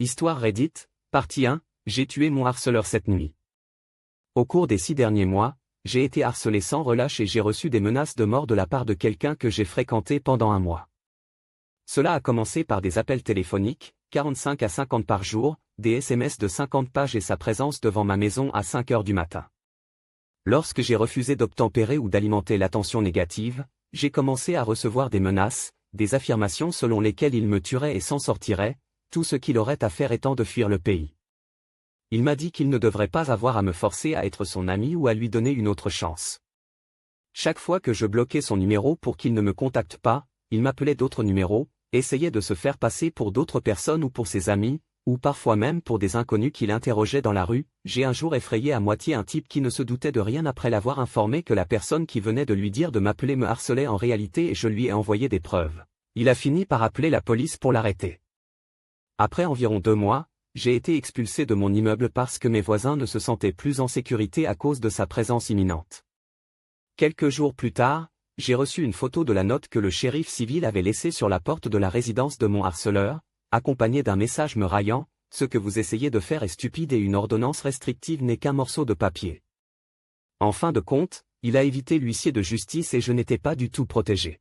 Histoire Reddit, partie 1, j'ai tué mon harceleur cette nuit. Au cours des 6 derniers mois, j'ai été harcelé sans relâche et j'ai reçu des menaces de mort de la part de quelqu'un que j'ai fréquenté pendant un mois. Cela a commencé par des appels téléphoniques, 45 à 50 par jour, des SMS de 50 pages et sa présence devant ma maison à 5 heures du matin. Lorsque j'ai refusé d'obtempérer ou d'alimenter l'attention négative, j'ai commencé à recevoir des menaces, des affirmations selon lesquelles il me tuerait et s'en sortirait, tout ce qu'il aurait à faire étant de fuir le pays. Il m'a dit qu'il ne devrait pas avoir à me forcer à être son ami ou à lui donner une autre chance. Chaque fois que je bloquais son numéro pour qu'il ne me contacte pas, il m'appelait d'autres numéros, essayait de se faire passer pour d'autres personnes ou pour ses amis, ou parfois même pour des inconnus qu'il interrogeait dans la rue. J'ai un jour effrayé à moitié un type qui ne se doutait de rien après l'avoir informé que la personne qui venait de lui dire de m'appeler me harcelait en réalité et je lui ai envoyé des preuves. Il a fini par appeler la police pour l'arrêter. Après environ 2 mois, j'ai été expulsé de mon immeuble parce que mes voisins ne se sentaient plus en sécurité à cause de sa présence imminente. Quelques jours plus tard, j'ai reçu une photo de la note que le shérif civil avait laissée sur la porte de la résidence de mon harceleur, accompagnée d'un message me raillant, « Ce que vous essayez de faire est stupide et une ordonnance restrictive n'est qu'un morceau de papier. » En fin de compte, il a évité l'huissier de justice et je n'étais pas du tout protégé.